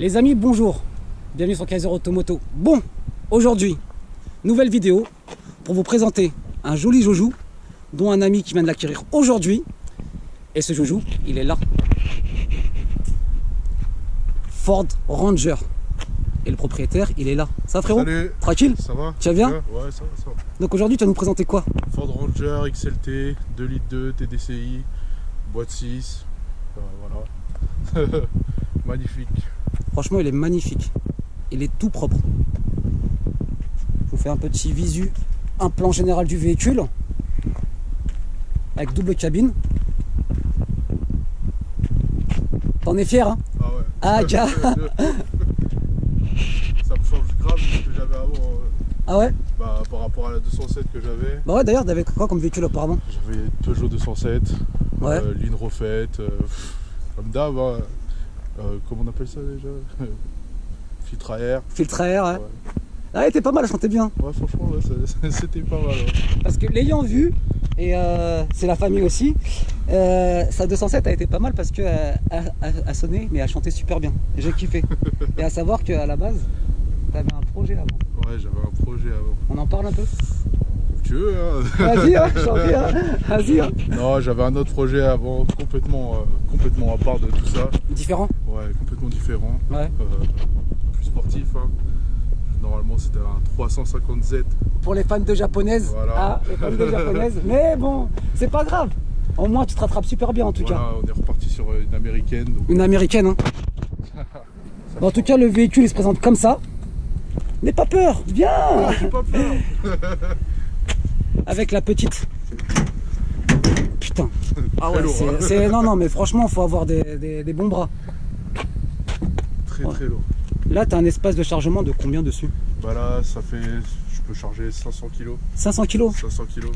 Les amis, bonjour. Bienvenue sur Kaiser Automoto. Bon, aujourd'hui, nouvelle vidéo pour vous présenter un joli joujou dont un ami qui vient de l'acquérir aujourd'hui. Et ce joujou, il est là. Ford Ranger. Et le propriétaire, il est là. Ça va, frérot? Salut. Tranquille? Ça va? Tu vas bien? Ouais, ça va. Donc aujourd'hui, tu vas nous présenter quoi? Ford Ranger XLT, 2 litres 2, TDCi, boîte 6. Voilà. Magnifique. Franchement, il est magnifique. Il est tout propre. Je vous fais un petit visu, un plan général du véhicule. Avec double cabine. T'en es fier, hein? Ah ouais. Ah, gars. Ça me change grave de ce que j'avais avant. Ah ouais? Bah, par rapport à la 207 que j'avais. Bah ouais, d'ailleurs, t'avais quoi comme véhicule auparavant? J'avais Peugeot 207, Ouais. ligne refaite, comme d'hab. Hein. Comment on appelle ça déjà? Filtre à air. Filtre à air, ouais. Ouais. Ah, elle était pas mal, elle chantait bien. Ouais, franchement, ouais, c'était pas mal. Ouais. Parce que l'ayant vu, et c'est la famille aussi, sa 207 a été pas mal parce qu'elle a sonné, mais elle chantait super bien. J'ai kiffé. Et à savoir qu'à la base, t'avais un projet avant. Ouais, j'avais un projet avant. On en parle un peu? Tu veux, hein? Vas-y, hein, je t'en prie, hein. Vas-y. Hein. Non, j'avais un autre projet avant, complètement à part de tout ça. Différent? Ouais, complètement différent. Ouais. Plus sportif. Hein. Normalement, c'était un 350Z. Pour les fans de japonaises. Voilà. Ah, les fans de japonaises. Mais bon, c'est pas grave. Au moins, tu te rattrapes super bien en tout Voilà, cas. on est reparti sur une américaine. Donc... Une américaine, hein. Bon, en tout cas, le véhicule il se présente comme ça. N'aie pas peur, viens. Ah, j'ai pas peur. Avec la petite. Putain. Ah ouais, lourd, hein. non, mais franchement, faut avoir des bons bras. Très Ouais. très lourd. Là, tu as un espace de chargement de combien dessus? Bah là, ça fait. Je peux charger 500 kg. 500 kg. 500 kg.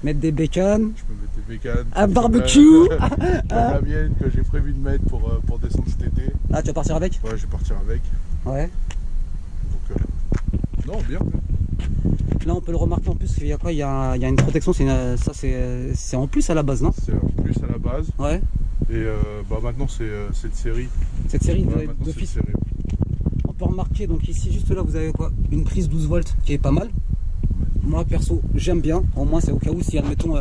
Mettre des bécanes. Je peux mettre des bécanes. Un comme barbecue. comme la mienne que j'ai prévu de mettre pour descendre cet été. Ah, tu vas partir avec? Ouais, je vais partir avec. Ouais. Donc, non, bien. Là, on peut le remarquer en plus, il y a quoi? Il y a une protection, ça c'est en plus à la base, non? C'est en plus à la base. Ouais. Et bah maintenant, c'est cette série. Cette série Ouais, maintenant, c'est d'office. cette série. On peut remarquer, donc ici, juste là, vous avez quoi? Une prise 12 volts qui est pas mal. Moi, perso, j'aime bien. Au moins, c'est au cas où, si, admettons,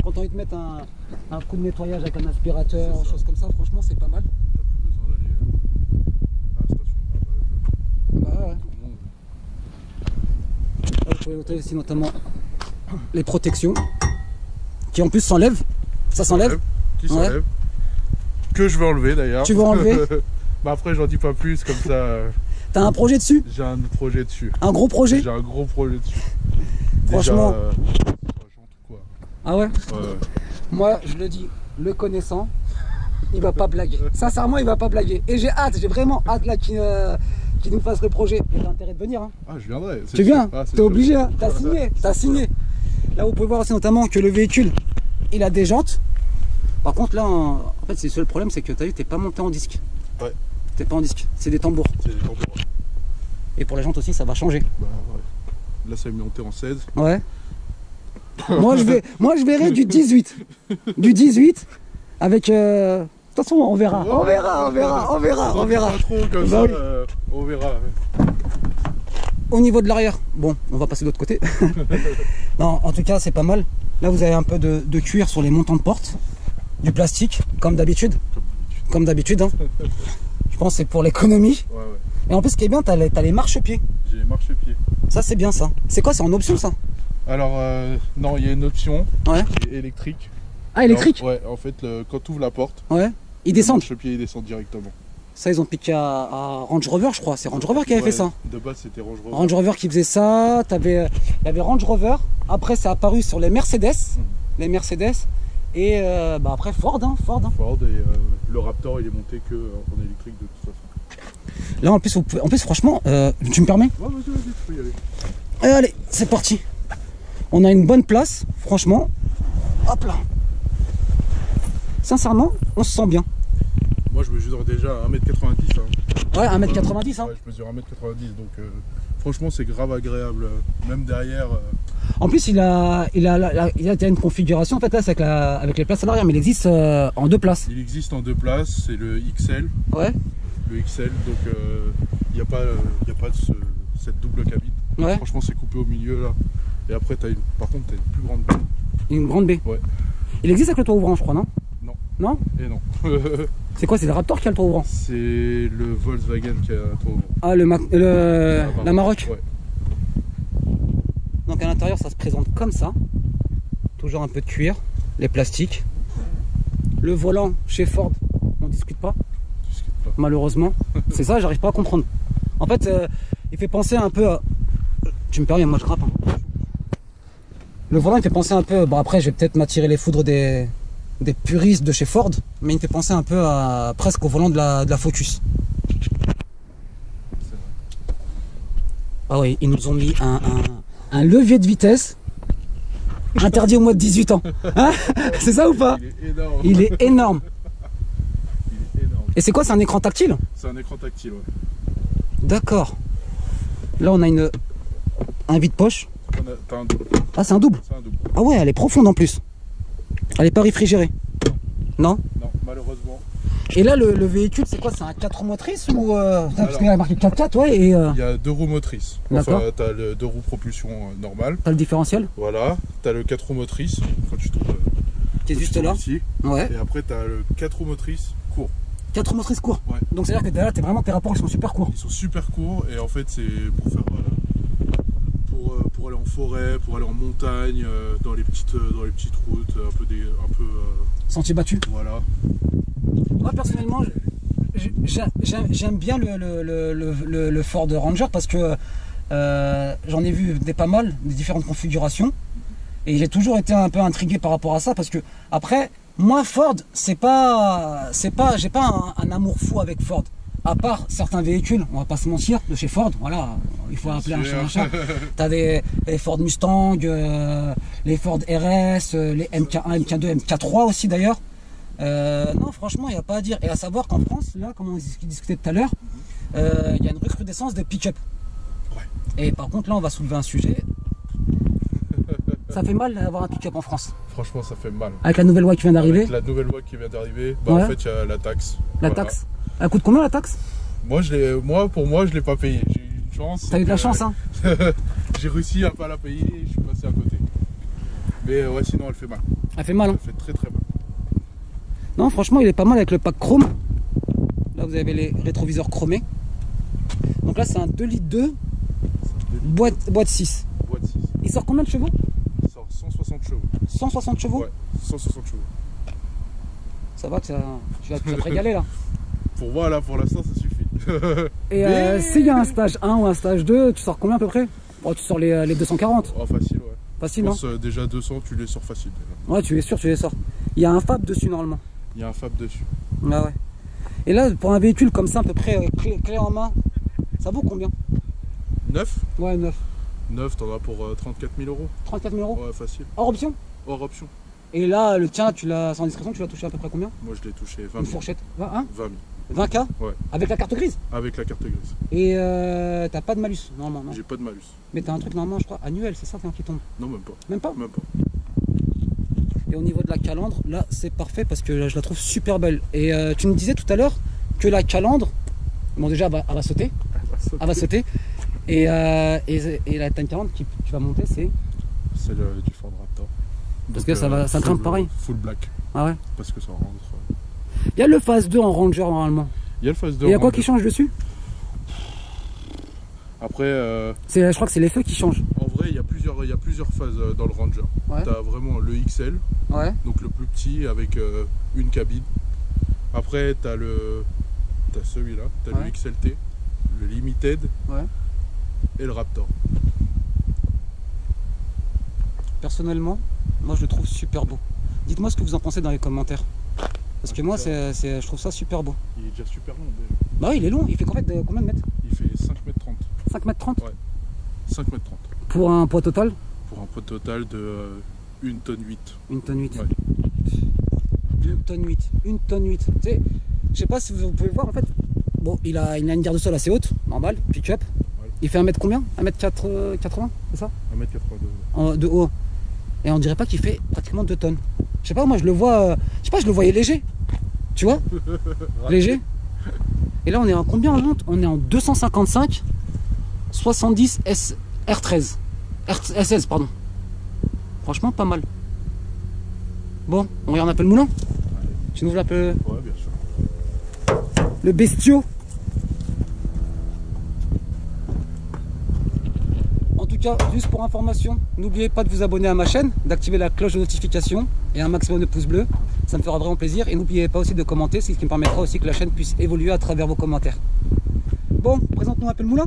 quand on a envie de mettre un coup de nettoyage avec un aspirateur, chose comme ça, franchement, c'est pas mal. T'as plus besoin d'aller à la station de lavage. Bah ouais. Tout le monde. Là, vous pouvez noter aussi notamment les protections qui en plus s'enlèvent. Ça s'enlève. Qui s'enlève. Que je vais enlever d'ailleurs. Tu veux enlever? Bah après, j'en dis pas plus, comme ça. T'as un projet dessus? J'ai un projet dessus. Un gros projet? J'ai un gros projet dessus. Franchement. Déjà, quoi. Ah ouais? Ouais. Moi, je le dis, le connaissant, il va pas blaguer. Sincèrement, il va pas blaguer. Et j'ai vraiment hâte là qu'il nous fasse le projet. Il a intérêt de venir. Hein. Ah, je viendrai. Tu viens? Ah, T'es obligé, hein. T'as signé. T'as signé. Là, vous pouvez voir aussi notamment que le véhicule, il a des jantes. Par contre, là, en fait, c'est le seul problème, c'est que t'as vu, t'es pas monté en disque. Ouais. T'es pas en disque. C'est des tambours. C'est des tambours. Et pour les jantes aussi, ça va changer. Bah ouais. Là, ça est monté en 16. Ouais. moi, je verrai du 18. Du 18 avec. De toute façon, on verra. On verra. Pas trop comme Bah ça, oui. on verra. Au niveau de l'arrière, bon, on va passer de l'autre côté. Non, en tout cas, c'est pas mal. Là, vous avez un peu de cuir sur les montants de porte. Du plastique, comme d'habitude. Comme d'habitude. Hein. Je pense que c'est pour l'économie. Ouais, ouais. Et en plus, ce qui est bien, t'as les marchepieds. J'ai les marchepieds. Ça, c'est bien ça. C'est quoi? C'est en option, ça? Alors, non, il y a une option Ouais. qui est électrique. Ah, électrique? Alors, ouais, en fait, quand tu ouvres la porte, Ouais. Ils descendent. le marchepied il descend directement. Ça, ils ont piqué à Range Rover, je crois. C'est Range Rover qui avait fait ça. De base, c'était Range Rover. Range Rover qui faisait ça. Il y avait Range Rover. Après, c'est apparu sur les Mercedes. Les Mercedes. Et bah après, Ford. Hein, Ford. Ford et le Raptor, il est monté que en électrique de toute façon. Là, en plus, franchement, tu me permets? Ouais, vas-y, tu peux y aller. Allez, c'est parti. On a une bonne place, franchement. Hop là. Sincèrement, on se sent bien. Moi, je mesure déjà 1m90. Hein. Ouais, 1m90. Hein. Ouais, je mesure 1m90, donc franchement, c'est grave agréable. Même derrière. En plus, il a une configuration. En fait, là, c'est avec les places à l'arrière, mais il existe en deux places. Il existe en deux places, c'est le XL. Ouais. le XL, donc il n'y a pas, cette double cabine. Ouais. Franchement, c'est coupé au milieu là. Et après, par contre, tu as une plus grande baie. Une grande baie. Ouais. Il existe avec le toit ouvrant, je crois, non? Non. Non? Et non. C'est quoi? C'est le Raptor qui a le toit ouvrant? C'est le Volkswagen qui a un toit ouvrant. Ah, la Maroc. Ouais. Donc à l'intérieur, ça se présente comme ça. Toujours un peu de cuir, les plastiques. Le volant chez Ford, on discute pas. Malheureusement. C'est ça, j'arrive pas à comprendre. En fait, il fait penser un peu à... Tu me permets, moi je grappe. Hein. Le volant, il fait penser un peu... Bon, après, je vais peut-être m'attirer les foudres des puristes de chez Ford, mais il me fait penser un peu à presque au volant de la Focus. Ah oui, ils nous ont mis un levier de vitesse interdit au moins de 18 ans. Hein? C'est ça ou pas? Il est énorme. Il est énorme. Il est énorme. Et c'est quoi? C'est un écran tactile? C'est un écran tactile, ouais. D'accord. Là, on a un vide-poche. T'as un double. Ah, c'est un double? C'est un double. Ah ouais, elle est profonde en plus. Elle est pas réfrigérée? Non? Non, malheureusement. Et là, le véhicule, c'est quoi? C'est un 4 roues motrices ou parce qu'il y a marqué 4x4, ouais. Et il y a 2 roues motrices. D'accord. Enfin, t'as le 2 roues propulsion normale. t'as le différentiel Voilà. T'as le 4 roues motrices. Quand tu tournes. qui est juste là. Ici. Ouais. Et après, t'as le 4 roues motrices court. 4 roues motrices courts. Ouais. Donc c'est à dire que derrière, tes rapports, ils sont super courts. Ils sont super courts et en fait, c'est pour faire. Pour aller en forêt, pour aller en montagne, dans les petites routes, un peu Sentier battu. voilà. Moi personnellement, j'aime bien le Ford Ranger parce que j'en ai vu pas mal, des différentes configurations. Et j'ai toujours été un peu intrigué par rapport à ça parce que après, moi Ford, j'ai pas un amour fou avec Ford. À part certains véhicules, on va pas se mentir, de chez Ford, voilà, il faut appeler un chat un chat. T'as les Ford Mustang, les Ford RS, les MK1, MK2, MK3 aussi d'ailleurs. Non, franchement, il n'y a pas à dire. Et à savoir qu'en France, là, comme on discutait tout à l'heure, il y a une recrudescence des pick-up. Ouais. Et par contre, là, on va soulever un sujet. Ça fait mal d'avoir un pick-up en France. Franchement, ça fait mal. Avec la nouvelle loi qui vient d'arriver. Avec la nouvelle loi qui vient d'arriver, bah, Ouais. en fait, il y a la taxe. La Voilà. taxe. Elle coûte combien la taxe? Pour moi, je l'ai pas payé. J'ai eu une chance. T'as eu de la chance, hein? J'ai réussi à pas la payer et je suis passé à côté. Mais ouais, sinon, elle fait mal. Elle fait mal, hein? Elle fait très très mal. Non, franchement, il est pas mal avec le pack chrome. Là, vous avez les rétroviseurs chromés. Donc là, c'est un 2 litres 2, boîte 6. Boîte 6. Il sort combien de chevaux? Il sort 160 chevaux. 160 chevaux? Ouais, 160 chevaux. Ça va, tu vas te régaler là. Pour moi, là, pour l'instant, ça suffit. Et s'il y a un stage 1 ou un stage 2, tu sors combien à peu près? Bon, tu sors les 240. Oh, facile, ouais. Facile, Je non? pense déjà 200, tu les sors facile. Déjà. Ouais, tu es sûr, tu les sors. Il y a un FAB dessus normalement. Il y a un FAB dessus. Ah ouais. Et là, pour un véhicule comme ça, à peu près clé en main, ça vaut combien? 9 Ouais, 9. 9, t'en as pour 34 000 euros. 34 000 euros? Ouais, facile. Hors option? Hors option. Et là, le tien, sans indiscrétion, tu l'as touché à peu près combien? Moi, je l'ai touché 20 Une 000. fourchette? 20, 20 000. 20K? Ouais. Avec la carte grise? Avec la carte grise. Et t'as pas de malus, normalement, non? J'ai pas de malus. Mais t'as un truc, normalement, je crois, annuel, c'est ça qui tombe? Non, même pas. Même pas? Même pas. Et au niveau de la calandre, là, c'est parfait parce que je la trouve super belle. Et tu me disais tout à l'heure que la calandre, bon, déjà, elle va sauter. Elle va sauter. Et la Time 40 qui tu vas monter, c'est C'est du Ford Raptor. parce Donc, que ça grimpe pareil. Full black. Ah ouais. Parce que ça rentre. Il y a le phase 2 en Ranger normalement. Il y a le phase 2. Et il y a quoi qui change dessus? Après, Je crois que c'est les feux qui changent. en vrai, il y a plusieurs phases dans le Ranger. Ouais. Tu as vraiment le XL, Ouais. donc le plus petit avec une cabine. Après, tu as celui-là, tu as Ouais. le XLT, le Limited Ouais. et le Raptor. Personnellement, moi je le trouve super beau. Dites-moi ce que vous en pensez dans les commentaires. Parce que moi, je trouve ça super beau. Il est déjà super long déjà. Bah oui, il est long. Il fait combien de mètres? Il fait 5 m 30. 5 mètres 30 Ouais. 5 m 30. pour un poids total? Pour un poids total de 1 tonne 8. 1 tonne 8. Ouais. 1 tonne 8. 1 tonne 8. Tu sais, je sais pas si vous pouvez voir en fait. Bon, il a une garde de sol assez haute, normal, pick-up. Ouais. Il fait 1 mètre combien? 1 mètre 80, c'est ça? 1 m 82. De haut. Et on dirait pas qu'il fait pratiquement 2 tonnes. Je sais pas, moi je le vois. Je sais pas, je le voyais léger. Tu vois? Léger. Et là on est en combien on monte? On est en 255 70 R13 R16 pardon. Franchement pas mal. Bon, on regarde un peu le moulin. Tu nous ouvres un peu Ouais, bien sûr. le bestiau. En tout cas, juste pour information, n'oubliez pas de vous abonner à ma chaîne, d'activer la cloche de notification et un maximum de pouces bleus. Ça me fera vraiment plaisir. Et n'oubliez pas aussi de commenter, ce qui me permettra aussi que la chaîne puisse évoluer à travers vos commentaires. Bon, présente-nous un peu le moulin.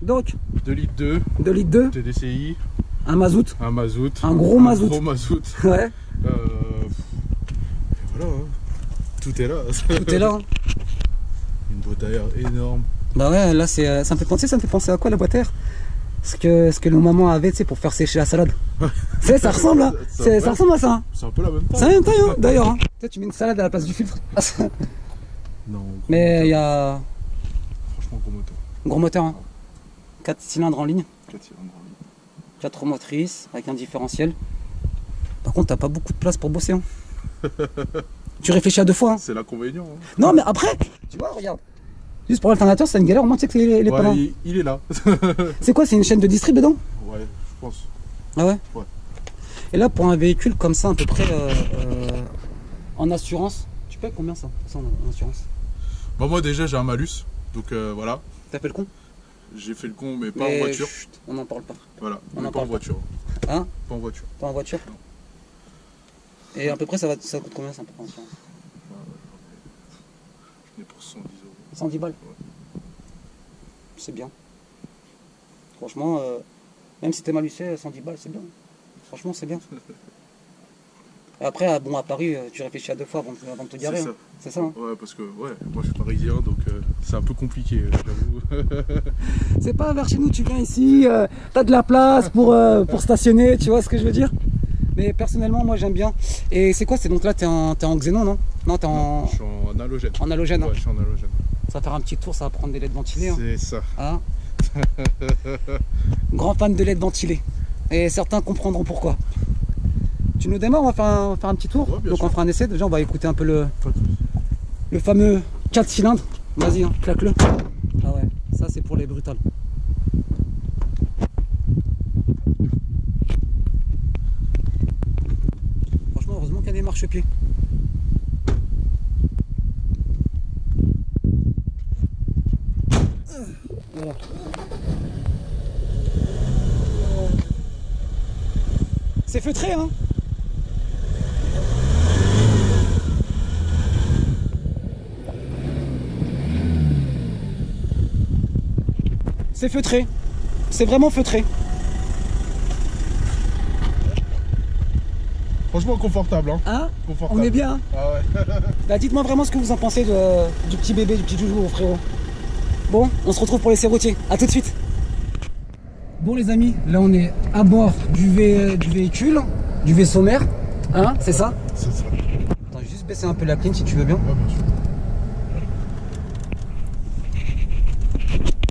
Donc, 2 litres 2, 2 litres 2, TDCI, un mazout. un mazout. Un gros mazout. Gros mazout. Ouais, Et voilà, hein. Tout est là. tout est là. Hein. Une boîte à air énorme. Bah ouais, là ça me fait penser à quoi la boîte à air? Ce que nos mamans avaient, tu sais, pour faire sécher la salade. Tu sais, ça ressemble, hein. Ça ressemble à ça. Hein. C'est un peu la même taille. C'est la même taille, hein, d'ailleurs. Hein. Tu sais, tu mets une salade à la place du filtre. Non. Mais il y a Franchement, gros moteur. gros moteur, hein. 4 cylindres en ligne, 4 cylindres. 4 motrices avec un différentiel. Par contre, t'as pas beaucoup de place pour bosser. Hein. Tu réfléchis à deux fois. Hein. C'est l'inconvénient. Hein. Non, mais après, tu vois, regarde. Juste pour l'alternateur, c'est une galère. Au moins, tu sais que les pas là. Il est là. C'est quoi? C'est une chaîne de distrib dedans? Ouais, je pense. Ah ouais? Ouais. Et là, pour un véhicule comme ça, à peu près en assurance, tu payes combien ça en assurance? Bon, moi déjà j'ai un malus, donc voilà. T'appelles con? J'ai fait le con, mais pas en voiture. Chut, on n'en parle pas. Voilà, On mais en pas en parle pas. voiture. Hein? Pas en voiture. Pas en voiture? Non. Et à peu près, ça coûte combien ça en assurance? Je n'ai pour 110 euros. 110 balles? Ouais. C'est bien. Franchement, même si t'es malusé, 110 balles, c'est bien. Franchement, c'est bien. Et après, bon, à Paris, tu réfléchis à deux fois avant de te garer. C'est ça. Hein. C'est ça. Hein. Ouais, parce que ouais, moi je suis parisien, donc c'est un peu compliqué, j'avoue. C'est pas vers chez nous, tu viens ici, t'as de la place pour stationner, tu vois ce que je veux dire? Mais personnellement, moi j'aime bien. Et c'est quoi? C'est donc là, t'es en xénon, non? Non, t'es Non, je suis en halogène. en halogène. Hein. Ouais, je suis en halogène. Ça va faire un petit tour, ça va prendre des LED ventilés. Hein. C'est ça. Hein. Grand fan de LED ventilés. Et certains comprendront pourquoi. Tu nous démarres, on va faire un petit tour. Ouais, bien donc sûr. on fera un essai. Déjà, on va écouter un peu le Pas de soucis. fameux 4 cylindres. Vas-y, hein, claque-le. Ah ouais, ça c'est pour les brutales. Franchement, heureusement qu'il y a des marchepieds. Voilà. C'est feutré, hein? C'est feutré. C'est vraiment feutré. Franchement confortable, hein. Hein? Confortable. On est bien. Hein? Ah ouais. Bah dites-moi vraiment ce que vous en pensez du petit bébé, du petit joujou, frérot. Bon, on se retrouve pour les routiers. A tout de suite. Bon les amis, là on est à bord du véhicule, du vaisseau mère. Hein, c'est ça? C'est ça. Ouais, Attends, je vais juste baisser un peu la clim si tu veux bien. bien sûr.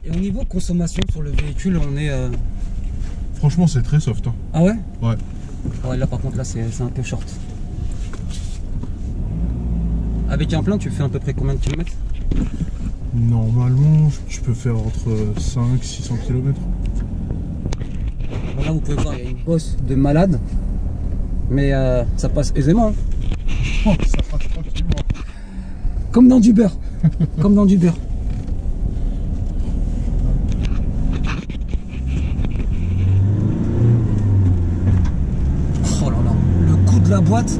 Et au niveau consommation sur le véhicule, on est... Franchement, c'est très soft. Hein. Ah ouais? Ouais. Ouais, là par contre, là c'est un peu short. Avec un plein, tu fais à peu près combien de kilomètres? Normalement, tu peux faire entre 5 et 600 km. Bon, là vous pouvez voir, il y a une bosse de malade. Mais ça passe aisément. Hein. Oh, ça passe tranquillement. Comme dans du beurre. Comme dans du beurre. Oh là là, le coup de la boîte.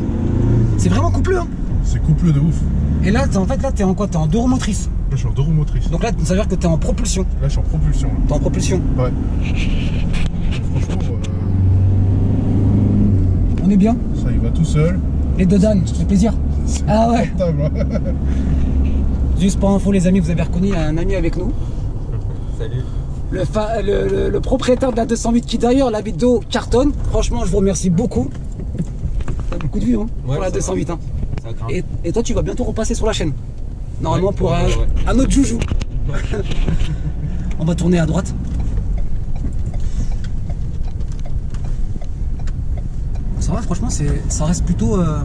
C'est vraiment couplé, hein. C'est couplé de ouf. Et là, en fait, là, t'es en quoi? T'es en deux roues motrices. Là, je suis en deux roues motrices. Donc là, ça veut dire que t'es en propulsion. Là, je suis en propulsion. Là. T'es en propulsion. Ouais. Franchement, On est bien. ça y va tout seul. Les deux dames, ça fait plaisir. C'est Ah ouais. confortable, hein. Juste pour info, les amis, vous avez reconnu, il y a un ami avec nous. Salut. Le propriétaire de la 208 qui d'ailleurs, la vidéo cartonne. Franchement, je vous remercie beaucoup. T'as beaucoup de vues hein, Ouais, pour la ça 208. Hein. Ça grimpe. Et toi, tu vas bientôt repasser sur la chaîne. Normalement, Ouais, pour ouais, ouais. un autre joujou. On va tourner à droite. Ça va, franchement, ça reste plutôt Ah,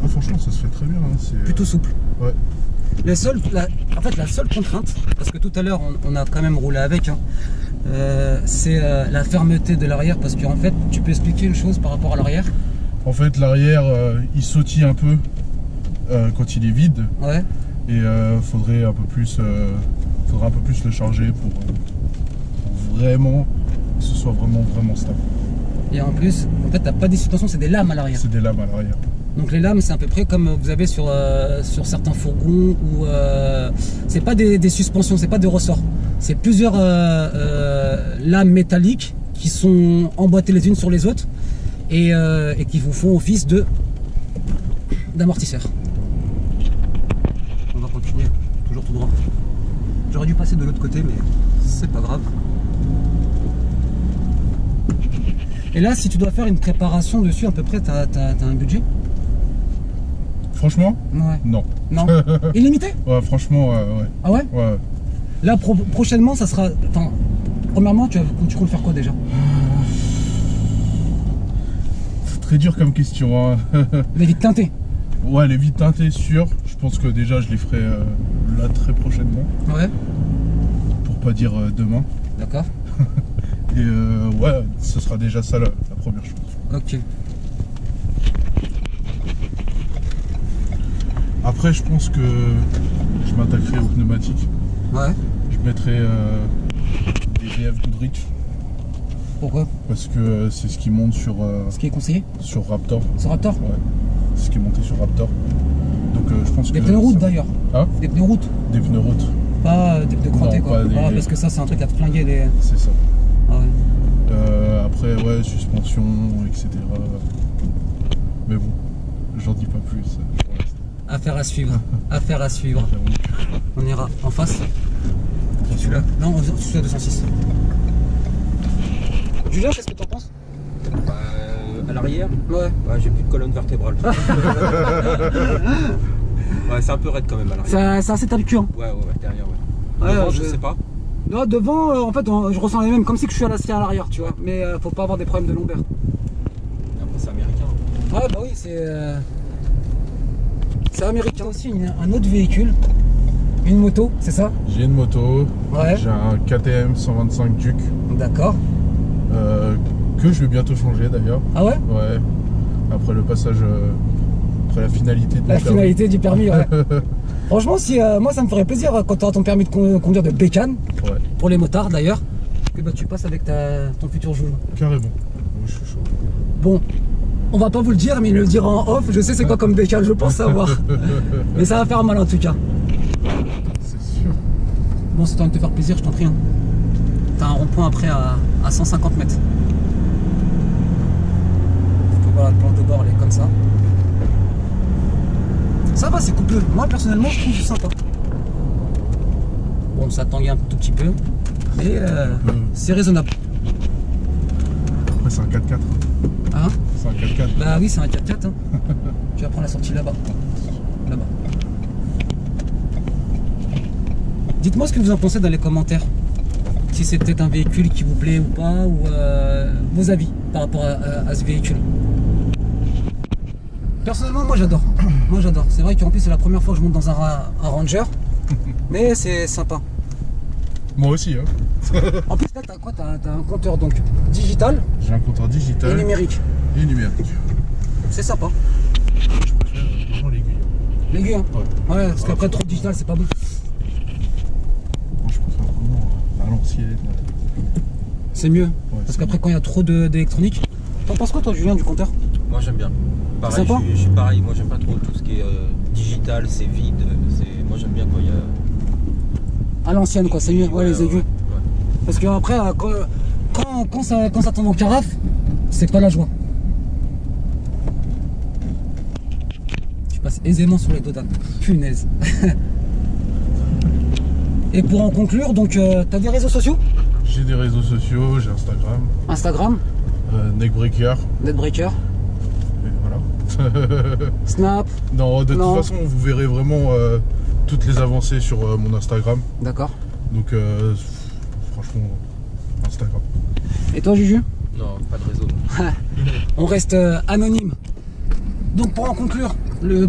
franchement, ça se fait très bien. Hein. plutôt souple. Ouais. En fait, la seule contrainte, parce que tout à l'heure on a quand même roulé avec, hein, c'est la fermeté de l'arrière, parce qu'en fait, tu peux expliquer une chose par rapport à l'arrière? En fait, l'arrière, il sautille un peu quand il est vide. Ouais. Et faudrait un peu plus le charger pour vraiment que ce soit vraiment stable. Et en plus, en fait, t'as pas des suspensions, c'est des lames à l'arrière. C'est des lames à l'arrière. Donc les lames, c'est à peu près comme vous avez sur certains fourgons où c'est pas des suspensions, c'est pas des ressorts. C'est plusieurs lames métalliques qui sont emboîtées les unes sur les autres et qui vous font office d'amortisseur. On va continuer, toujours tout droit. J'aurais dû passer de l'autre côté, mais c'est pas grave. Et là, si tu dois faire une préparation dessus, à peu près, t'as un budget? Franchement, Ouais. non. Non. Illimité? Ouais, franchement, ouais. Ah ouais? Ouais. Là, prochainement, ça sera... Enfin, premièrement, tu comptes faire quoi déjà? C'est très dur comme question. Hein. Les vitres teintées? Ouais, les vitres teintées, sûr. Je pense que déjà, je les ferai là très prochainement. Ouais. Pour pas dire demain. D'accord. Et ouais, ce sera déjà ça la première chose. Ok. Après, je pense que je m'attaquerai aux pneumatiques. Ouais. Je mettrai des VF Goodrich. Pourquoi? Parce que c'est ce qui monte sur Ce qui est conseillé? sur Raptor. Sur Raptor? Ouais. C'est ce qui est monté sur Raptor. Donc je pense Des que... pneus route d'ailleurs. Hein? Des pneus route. Des pneus route. Pas des pneus crantés quoi. Pas des... Ah, parce que ça, c'est un truc à te flinguer les... C'est ça. Ah ouais. Après, ouais, suspension, etc. Mais bon, j'en dis pas plus pour l'instant. Affaire à suivre. Affaire à suivre. On ira en face. Celui-là. Non, celui-là 206. Julien, qu'est-ce que t'en penses? À l'arrière, Ouais. j'ai plus de colonne vertébrale. Ouais, c'est un peu raide quand même à l'arrière. C'est assez tape-cul. Hein. Ouais, derrière, ouais. Ouais, Devant, je sais pas. Non, devant, en fait, je ressens les mêmes, comme si que je suis à l'acier à l'arrière, tu vois. Mais faut pas avoir des problèmes de longueur. Après, c'est américain. Ouais, bah oui, c'est américain aussi. Un autre véhicule, une moto, c'est ça? J'ai une moto, Ouais. j'ai un KTM 125 Duke. D'accord. Que je vais bientôt changer d'ailleurs. Ah ouais? Ouais. Après le passage, après la finalité de La mon permis. finalité du permis, ouais. Franchement, si moi ça me ferait plaisir quand tu auras ton permis de conduire de bécane, Ouais, pour les motards d'ailleurs, que bah, tu passes avec ton futur joujou. carrément. Moi, je suis chaud. Bon, on va pas vous le dire, mais il le dira en off. Je sais c'est quoi comme bécane, je pense savoir. Mais ça va faire mal en tout cas. C'est sûr. Bon, c'est temps de te faire plaisir, je t'en prie. Hein. T'as un rond-point après à 150 mètres. Donc voilà, le planche de bord, elle est comme ça. Ça va, c'est coupeux. Moi, personnellement, je trouve sympa. Bon, ça tangue un tout petit peu. Mais c'est raisonnable. Après, c'est un 4x4. Hein? C'est un 4x4. Bah oui, c'est un 4x4. Hein. Tu vas prendre la sortie là-bas. Là-bas. Dites-moi ce que vous en pensez dans les commentaires. Si c'est peut-être un véhicule qui vous plaît ou pas, ou vos avis par rapport à ce véhicule. Personnellement, moi j'adore. Moi j'adore. C'est vrai qu'en plus c'est la première fois que je monte dans un Ranger, mais c'est sympa. Moi aussi, hein. En plus là t'as quoi? T'as un compteur donc digital J'ai un compteur digital et numérique. et numérique. C'est sympa. Je préfère vraiment l'aiguille. L'aiguille, hein. Ouais. Ouais, parce qu'après trop digital c'est pas bon. Moi, je préfère vraiment à l'ancienne. C'est mieux. Ouais, Parce c'est qu'après quand il y a trop d'électronique. T'en penses quoi toi Julien du compteur? Moi, j'aime bien. Pareil, Sympa. je suis pareil. Moi, j'aime pas trop tout ce qui est digital, c'est vide. Moi, j'aime bien quand il y a. À l'ancienne quoi, c'est mieux. Ouais, les aiguilles. Ouais. Parce que après, quand ça tombe en carafe, c'est pas la joie. Tu passes aisément sur les dodanes. Punaise. Et pour en conclure, donc t'as des réseaux sociaux? J'ai des réseaux sociaux, j'ai Instagram, Instagram, Neckbreaker, Netbreaker, et voilà. Snap, Non, de Non. toute façon, vous verrez vraiment toutes les avancées sur mon Instagram. d'accord. Donc, franchement, Instagram. Et toi Juju? Non, pas de réseau. Non. On reste anonyme. Donc pour en conclure,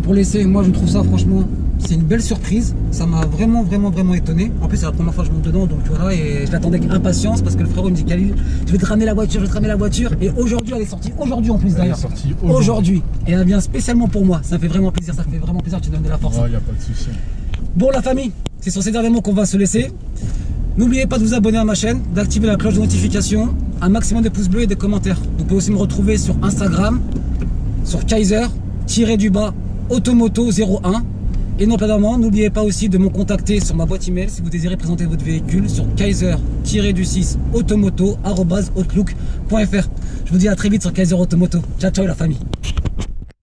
pour l'essai, moi je trouve ça franchement, c'est une belle surprise. Ça m'a vraiment étonné. En plus c'est la première fois que je monte dedans, donc voilà, et je l'attendais avec impatience parce que le frérot me dit Khalil, je vais te ramener la voiture, Et aujourd'hui elle est sortie, aujourd'hui en plus d'ailleurs. Elle est sortie Aujourd'hui. Et elle vient spécialement pour moi. Ça me fait vraiment plaisir, ça fait vraiment plaisir que tu donnes de la force. Ouais, y a pas de souci. Bon la famille, c'est sur ces derniers mots qu'on va se laisser. N'oubliez pas de vous abonner à ma chaîne, d'activer la cloche de notification, un maximum de pouces bleus et de commentaires. Vous pouvez aussi me retrouver sur Instagram, sur Kaiser-Automoto01. Et non pardon, n'oubliez pas aussi de me contacter sur ma boîte email si vous désirez présenter votre véhicule sur Kaiser-Automoto@outlook.fr. Je vous dis à très vite sur Kaiser Automoto. Ciao ciao la famille.